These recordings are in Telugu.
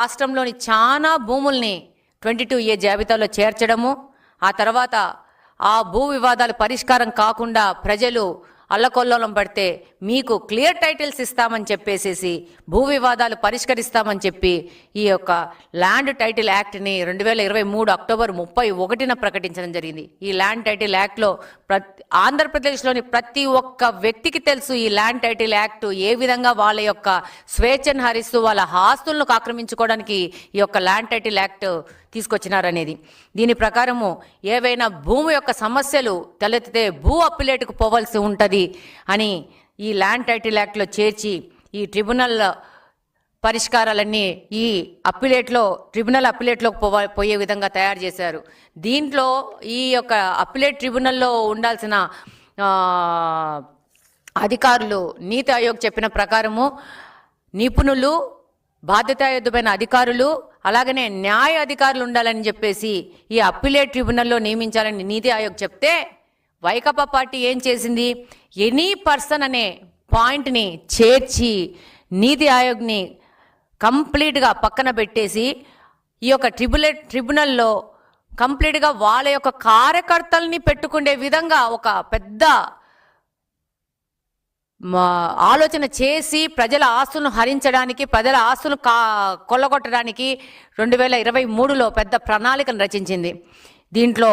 రాష్ట్రంలోని చాలా భూముల్ని 22A జాబితాలో చేర్చడము, ఆ తర్వాత ఆ భూ వివాదాలు పరిష్కారం కాకుండా ప్రజలు అల్లకొల్లోలం పడితే మీకు క్లియర్ టైటిల్స్ ఇస్తామని చెప్పేసేసి భూ వివాదాలు పరిష్కరిస్తామని చెప్పి ఈ యొక్క ల్యాండ్ టైటిల్ యాక్ట్ని 2023 అక్టోబర్ 31న ప్రకటించడం జరిగింది. ఈ ల్యాండ్ టైటిల్ యాక్ట్లో ఆంధ్రప్రదేశ్లోని ప్రతి ఒక్క వ్యక్తికి తెలుసు ఈ ల్యాండ్ టైటిల్ యాక్ట్ ఏ విధంగా వాళ్ళ యొక్క స్వేచ్ఛను హరిస్తూ వాళ్ళ ఆస్తులను ఆక్రమించుకోవడానికి ఈ యొక్క ల్యాండ్ టైటిల్ యాక్ట్ తీసుకొచ్చినారనేది. దీని ప్రకారము ఏవైనా భూమి యొక్క సమస్యలు తలెత్తితే భూ అప్పిలేటుకు పోవాల్సి ఉంటుంది అని ఈ ల్యాండ్ టైటిల్ యాక్ట్లో చేర్చి ఈ ట్రిబ్యునల్ పరిష్కారాలన్నీ ఈ ట్రిబ్యునల్ అప్పిలేట్లోకి పోయే విధంగా తయారు చేశారు. దీంట్లో ఈ యొక్క అప్పిలేట్ ట్రిబ్యునల్లో ఉండాల్సిన అధికారులు నీతి ఆయోగ్ చెప్పిన ప్రకారము నిపుణులు, బాధ్యతాయుతమైన అధికారులు, అలాగనే న్యాయ అధికారులు ఉండాలని చెప్పేసి ఈ అప్పిలేట్ ట్రిబ్యునల్లో నియమించాలని నీతి ఆయోగ్ చెప్తే వైకాపా పార్టీ ఏం చేసింది, ఎనీ పర్సన్ అనే పాయింట్ని చేర్చి నీతి ఆయోగ్ని కంప్లీట్గా పక్కన పెట్టేసి ఈ యొక్క ట్రిబ్యునల్లో కంప్లీట్గా వాళ్ళ యొక్క కార్యకర్తల్ని పెట్టుకునే విధంగా ఒక పెద్ద ఆలోచన చేసి ప్రజల ఆస్తులను హరించడానికి, ప్రజల ఆస్తులను కొల్లగొట్టడానికి 2023లో పెద్ద ప్రణాళికను రచించింది. దీంట్లో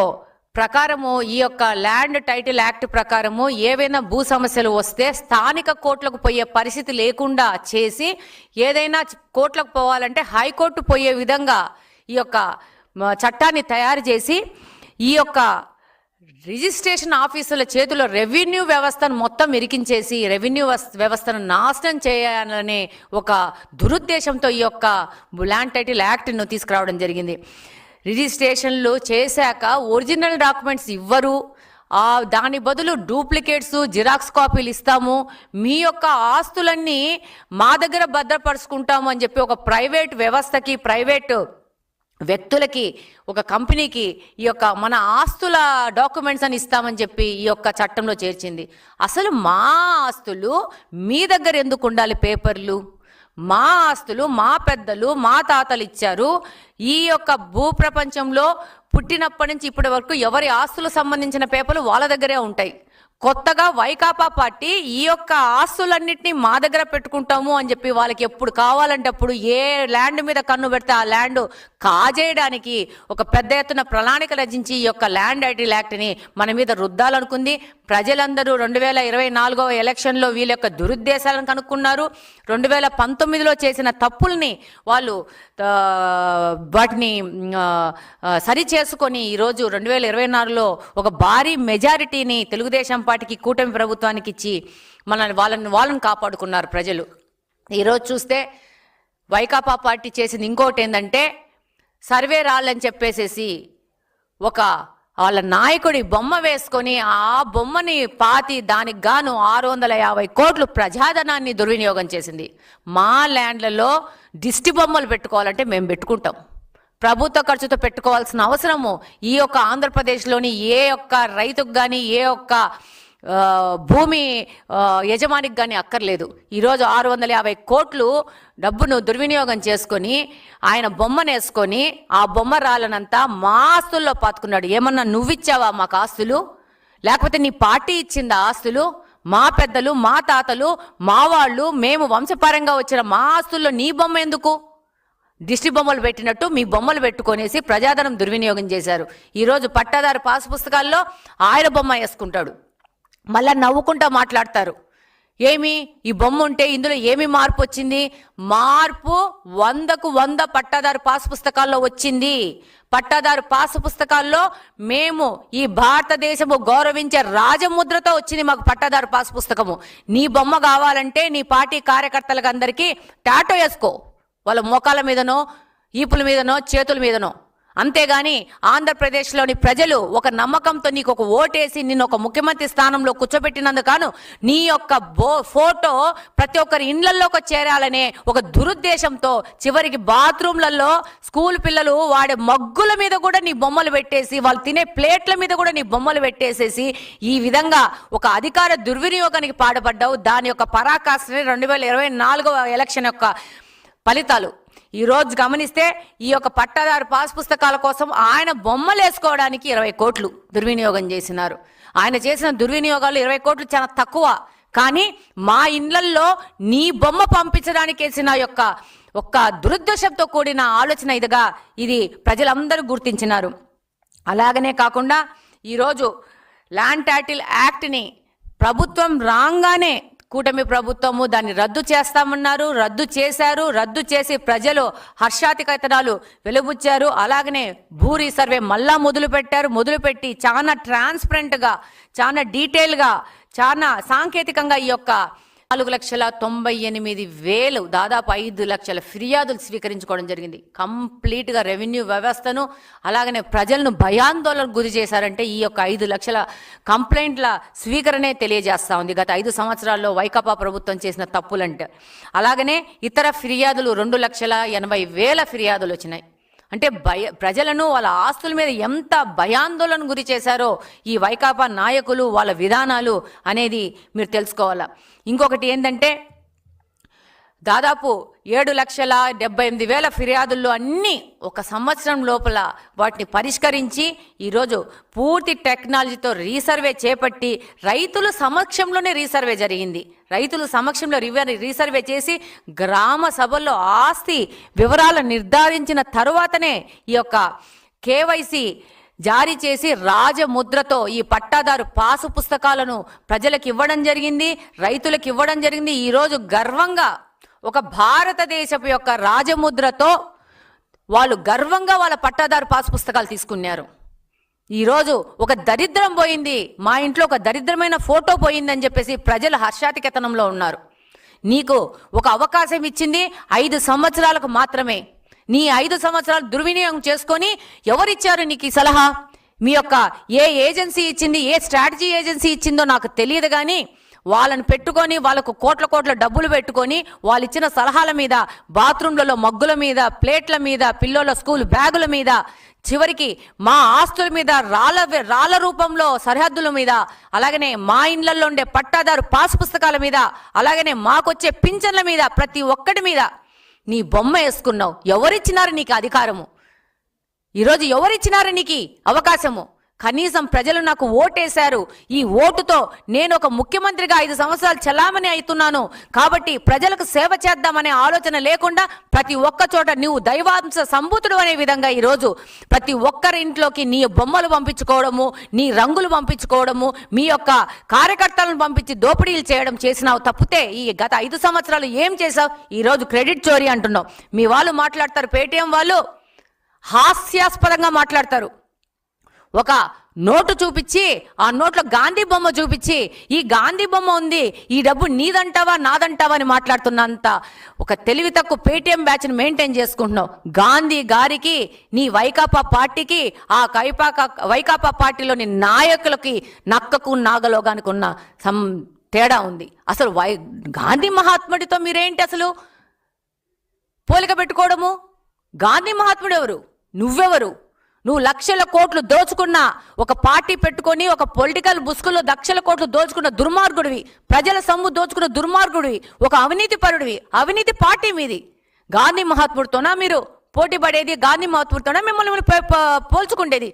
ప్రకారము ఈ యొక్క ల్యాండ్ టైటిల్ యాక్ట్ ప్రకారము ఏవైనా భూ సమస్యలు వస్తే స్థానిక కోర్టులకు పోయే పరిస్థితి లేకుండా చేసి, ఏదైనా కోర్టులకు పోవాలంటే హైకోర్టు పోయే విధంగా ఈ యొక్క చట్టాన్ని తయారు చేసి ఈ యొక్క రిజిస్ట్రేషన్ ఆఫీసుల చేతిలో రెవెన్యూ వ్యవస్థను మొత్తం ఇరికించేసి రెవెన్యూ వ్యవస్థను నాశనం చేయాలనే ఒక దురుద్దేశంతో ఈ యొక్క ల్యాండ్ టైటిల్ యాక్ట్ను తీసుకురావడం జరిగింది. రిజిస్ట్రేషన్లు చేశాక ఒరిజినల్ డాక్యుమెంట్స్ ఇవ్వరు, దాని బదులు డూప్లికేట్స్, జిరాక్స్ కాపీలు ఇస్తాము, మీ యొక్క ఆస్తులన్నీ మా దగ్గర భద్రపరుచుకుంటాము అని చెప్పి ఒక ప్రైవేట్ వ్యవస్థకి, ప్రైవేట్ వ్యక్తులకి, ఒక కంపెనీకి ఈ యొక్క మన ఆస్తుల డాక్యుమెంట్స్ అని ఇస్తామని చెప్పి ఈ యొక్క చట్టంలో చేర్చింది. అసలు మా ఆస్తులు మీ దగ్గర ఎందుకు ఉండాలి? పేపర్లు మా ఆస్తులు మా పెద్దలు మా తాతలు ఇచ్చారు. ఈ యొక్క భూప్రపంచంలో పుట్టినప్పటి నుంచి ఇప్పటి వరకు ఎవరి ఆస్తులకు సంబంధించిన పేపర్లు వాళ్ళ దగ్గరే ఉంటాయి. కొత్తగా వైకాపా పార్టీ ఈ యొక్క ఆస్తులన్నింటినీ మా దగ్గర పెట్టుకుంటాము అని చెప్పి వాళ్ళకి ఎప్పుడు కావాలంటే అప్పుడు ఏ ల్యాండ్ మీద కన్ను పెడితే ఆ ల్యాండ్ కాజేయడానికి ఒక పెద్ద ఎత్తున ప్రణాళిక రచించి ఈ యొక్క ల్యాండ్ టైటిల్ యాక్ట్ని మన మీద రుద్దాలనుకుంది. ప్రజలందరూ 2024 ఎలక్షన్లో వీళ్ళ యొక్క దురుద్దేశాలను కనుక్కున్నారు. 2019లో చేసిన తప్పుల్ని వాళ్ళు వాటిని సరి చేసుకొని ఈరోజు 2024లో ఒక భారీ మెజారిటీని తెలుగుదేశం పార్టీకి, కూటమి ప్రభుత్వానికి ఇచ్చి వాళ్ళని కాపాడుకున్నారు ప్రజలు. ఈరోజు చూస్తే వైకాపా పార్టీ చేసింది ఇంకోటి ఏంటంటే, సర్వే రాళ్ళని చెప్పేసేసి ఒక వాళ్ళ నాయకుడి బొమ్మ వేసుకొని ఆ బొమ్మని పాతి దానికి గాను 650 కోట్లు ప్రజాధనాన్ని దుర్వినియోగం చేసింది. మా ల్యాండ్లలో దిష్టి బొమ్మలు పెట్టుకోవాలంటే మేము పెట్టుకుంటాం. ప్రభుత్వ ఖర్చుతో పెట్టుకోవాల్సిన అవసరము ఈ యొక్క ఆంధ్రప్రదేశ్లోని ఏ ఒక్క రైతుకు కానీ, ఏ ఒక్క భూమి యజమానికి కానీ అక్కర్లేదు. ఈరోజు 650 కోట్లు డబ్బును దుర్వినియోగం చేసుకొని ఆయన బొమ్మను వేసుకొని ఆ బొమ్మ రాళ్ళనంతా మా ఆస్తుల్లో పాతుకున్నాడు. ఏమన్నా నువ్విచ్చావా మాకు ఆస్తులు? లేకపోతే నీ పార్టీ ఇచ్చిందా ఆస్తులు? మా పెద్దలు, మా తాతలు, మా వాళ్ళు, మేము వంశపారంగా వచ్చిన మా ఆస్తుల్లో నీ బొమ్మ ఎందుకు? దిష్టి బొమ్మలు పెట్టినట్టు మీ బొమ్మలు పెట్టుకొనేసి ప్రజాధనం దుర్వినియోగం చేశారు. ఈరోజు పట్టాదారు పాస్ పుస్తకాల్లో ఆయన బొమ్మ వేసుకుంటాడు, మళ్ళా నవ్వుకుంటా మాట్లాడతారు. ఏమి ఈ బొమ్మ ఉంటే ఇందులో ఏమి మార్పు వచ్చింది? మార్పు 100కు 100 పట్టాదారు పాస్ పుస్తకాల్లో వచ్చింది. పట్టాదారు పాస్ పుస్తకాల్లో మేము ఈ భారతదేశము గౌరవించే రాజముద్రతో వచ్చింది మాకు పట్టాదారు పాస్ పుస్తకము. నీ బొమ్మ కావాలంటే నీ పార్టీ కార్యకర్తలకు అందరికీ టాటో వేసుకో, వాళ్ళ మోకాల మీదనో, ఈపుల మీదనో, చేతుల మీదనో. అంతేగాని ఆంధ్రప్రదేశ్లోని ప్రజలు ఒక నమ్మకంతో నీకు ఒక ఓటేసి నిన్ను ఒక ముఖ్యమంత్రి స్థానంలో కూర్చోబెట్టినందుకు నీ యొక్క ఫోటో ప్రతి ఒక్కరి ఇండ్లలోకి చేరాలనే ఒక దురుద్దేశంతో చివరికి బాత్రూమ్లలో స్కూల్ పిల్లలు వాడే మగ్గుల మీద కూడా నీ బొమ్మలు పెట్టేసి, వాళ్ళు తినే ప్లేట్ల మీద కూడా నీ బొమ్మలు పెట్టేసేసి ఈ విధంగా ఒక అధికార దుర్వినియోగానికి పాటుపడ్డావు. దాని యొక్క పరాకాష్ఠనే 2024 ఎలక్షన్ యొక్క ఫలితాలు. ఈ రోజు గమనిస్తే ఈ యొక్క పట్టాదారు పాస్ పుస్తకాల కోసం ఆయన బొమ్మలు వేసుకోవడానికి 20 కోట్లు దుర్వినియోగం చేసినారు. ఆయన చేసిన దుర్వినియోగాలు 20 కోట్లు చాలా తక్కువ. కానీ మా ఇళ్లల్లో నీ బొమ్మ పంపించడానికి వేసిన ఒక్క దురుద్దేశంతో కూడిన ఆలోచన ఇది ప్రజలందరూ గుర్తించినారు. అలాగనే కాకుండా ఈరోజు ల్యాండ్ టైటిల్ యాక్ట్ని ప్రభుత్వం రాగానే కూటమి ప్రభుత్వము దాన్ని రద్దు చేస్తామన్నారు, రద్దు చేశారు. రద్దు చేసి ప్రజలు హర్షాతికతనాలు వెలుబుచ్చారు. అలాగనే భూ రీసర్వే మళ్ళా మొదలుపెట్టి చాలా ట్రాన్స్పరెంట్గా, చాలా డీటెయిల్గా, చాలా సాంకేతికంగా ఈ యొక్క 4,98,000 దాదాపు 5 లక్షల ఫిర్యాదులు స్వీకరించుకోవడం జరిగింది. కంప్లీట్గా రెవెన్యూ వ్యవస్థను అలాగనే ప్రజలను భయాందోళనకు గురి చేశారంటే ఈ యొక్క 5 లక్షల కంప్లైంట్ల స్వీకరణే తెలియజేస్తా ఉంది గత 5 సంవత్సరాల్లో వైకాపా ప్రభుత్వం చేసిన తప్పులంటే. అలాగనే ఇతర ఫిర్యాదులు 2,80,000 ఫిర్యాదులు వచ్చినాయి. అంటే ప్రజలను వాళ్ళ ఆస్తుల మీద ఎంత భయాందోళన గురి చేశారో ఈ వైకాపా నాయకులు, వాళ్ళ విధానాలు అనేది మీరు తెలుసుకోవాలా. ఇంకొకటి ఏంటంటే దాదాపు 7,78,000 ఫిర్యాదుల్లో అన్నీ ఒక సంవత్సరం లోపల వాటిని పరిష్కరించి ఈరోజు పూర్తి టెక్నాలజీతో రీసర్వే చేపట్టి రైతుల సమక్షంలోనే రీసర్వే జరిగింది. రైతుల సమక్షంలో రీసర్వే చేసి గ్రామ సభల్లో ఆస్తి వివరాలు నిర్ధారించిన తరువాతనే ఈ యొక్క కేవైసీ జారీ చేసి రాజముద్రతో ఈ పట్టాదారు పాసు పుస్తకాలను ప్రజలకు ఇవ్వడం జరిగింది, రైతులకు ఇవ్వడం జరిగింది. ఈరోజు గర్వంగా ఒక భారతదేశపు యొక్క రాజముద్రతో వాళ్ళు గర్వంగా వాళ్ళ పట్టాదారు పాస్ పుస్తకాలు తీసుకున్నారు. ఈరోజు ఒక దరిద్రం పోయింది, మా ఇంట్లో ఒక దరిద్రమైన ఫోటో పోయిందని చెప్పేసి ప్రజలు హర్షాతికేతనంలో ఉన్నారు. నీకు ఒక అవకాశం ఇచ్చింది 5 సంవత్సరాలకు మాత్రమే. నీ 5 సంవత్సరాలు దుర్వినియోగం చేసుకొని ఎవరిచ్చారు నీకు ఈ సలహా? మీ యొక్క ఏ ఏజెన్సీ ఇచ్చింది, ఏ స్ట్రాటజీ ఏజెన్సీ ఇచ్చిందో నాకు తెలియదు. కానీ వాళ్ళని పెట్టుకొని వాళ్ళకు కోట్ల డబ్బులు పెట్టుకొని వాళ్ళు ఇచ్చిన సలహాల మీద, బాత్రూంలలో మగ్గుల మీద, ప్లేట్ల మీద, పిల్లల స్కూల్ బ్యాగుల మీద, చివరికి మా ఆస్తుల మీద రాళ్ల రూపంలో సరిహద్దుల మీద, అలాగనే మా ఇండ్లలో ఉండే పట్టాదారు పాస్ పుస్తకాల మీద, అలాగనే మాకొచ్చే పింఛన్ల మీద, ప్రతి ఒక్కటి మీద నీ బొమ్మ వేసుకున్నావు. ఎవరిచ్చినారు నీకు అధికారము? ఈరోజు ఎవరిచ్చినారు నీకు అవకాశము? కనీసం ప్రజలు నాకు ఓటేశారు, ఈ ఓటుతో నేను ఒక ముఖ్యమంత్రిగా 5 సంవత్సరాలు చలామణి అవుతున్నాను కాబట్టి ప్రజలకు సేవ చేద్దామనే ఆలోచన లేకుండా ప్రతి ఒక్క చోట నువ్వు దైవాంశ సంభూతుడు అనే విధంగా ఈరోజు ప్రతి ఒక్కరి ఇంట్లోకి నీ బొమ్మలు పంపించుకోవడము, నీ రంగులు పంపించుకోవడము, మీ యొక్క కార్యకర్తలను పంపించి దోపిడీలు చేయడం చేసినావు తప్పితే ఈ గత 5 సంవత్సరాలు ఏం చేసావు? ఈరోజు క్రెడిట్ చోరీ అంటున్నావు. మీ వాళ్ళు మాట్లాడతారు, పేటీఎం వాళ్ళు హాస్యాస్పదంగా మాట్లాడతారు. ఒక నోటు చూపించి ఆ నోట్లో గాంధీ బొమ్మ చూపించి ఈ గాంధీ బొమ్మ ఉంది, ఈ డబ్బు నీదంటావా నాదంటావా అని మాట్లాడుతున్నంత ఒక తెలివి తక్కువ పేటీఎం బ్యాచ్ని మెయింటైన్ చేసుకుంటున్నావు. గాంధీ గారికి, నీ వైకాపా పార్టీకి, ఆ వైకాపా పార్టీలోని నాయకులకి నక్కకు నాగలోగానికి ఉన్న తేడా ఉంది. అసలు గాంధీ మహాత్ముడితో మీరేంటి అసలు పోలిక పెట్టుకోవడము? గాంధీ మహాత్ముడు ఎవరు? నువ్వెవరు? నువ్వు లక్షల కోట్లు దోచుకున్న ఒక పార్టీ పెట్టుకొని ఒక పొలిటికల్ బుస్కుల్లో లక్షల కోట్లు దోచుకున్న దుర్మార్గుడివి, ప్రజల సొమ్ము దోచుకున్న దుర్మార్గుడివి, ఒక అవినీతి పరుడివి. అవినీతి పార్టీ మీది. గాంధీ మహాత్ముడితోనా మీరు పోటీ పడేది? గాంధీ మహాత్ముడితోనా మిమ్మల్ని పోల్చుకుండేది?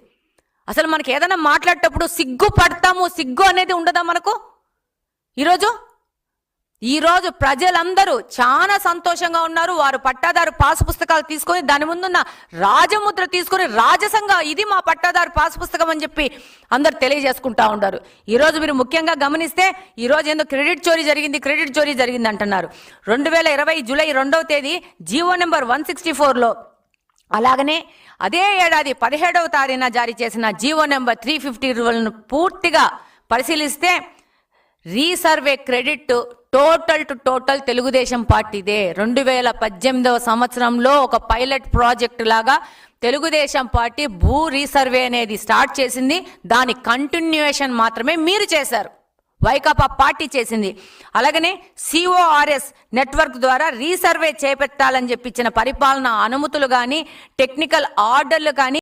అసలు మనకి ఏదైనా మాట్లాడేటప్పుడు సిగ్గు పడతాము, సిగ్గు అనేది ఉండదా మనకు? ఈరోజు ప్రజలందరూ చాలా సంతోషంగా ఉన్నారు. వారు పట్టాదారు పాస్ పుస్తకాలు తీసుకొని దాని ముందున్న రాజముద్ర తీసుకొని రాజసంగా ఇది మా పట్టాదారు పాస్ పుస్తకం అని చెప్పి అందరు తెలియజేసుకుంటా ఉన్నారు. ఈరోజు మీరు ముఖ్యంగా గమనిస్తే ఈరోజు ఏందో క్రెడిట్ చోరీ జరిగింది అంటున్నారు. 2020 జూలై 2వ తేదీ జీవో నెంబర్ 164లో, అలాగనే అదే ఏడాది 17వ తారీఖున జారీ చేసిన జీవో నెంబర్ 350 పూర్తిగా పరిశీలిస్తే రీసర్వే క్రెడిట్ టోటల్ తెలుగుదేశం పార్టీదే. 2018వ సంవత్సరంలో ఒక పైలట్ ప్రాజెక్ట్ లాగా తెలుగుదేశం పార్టీ భూ రీసర్వే అనేది స్టార్ట్ చేసింది. దాని కంటిన్యూయేషన్ మాత్రమే మీరు చేశారు, వైకాపా పార్టీ చేసింది. అలాగనే CORS నెట్వర్క్ ద్వారా రీసర్వే చేపట్టాలని చెప్పి ఇచ్చిన పరిపాలన అనుమతులు కానీ, టెక్నికల్ ఆర్డర్లు కానీ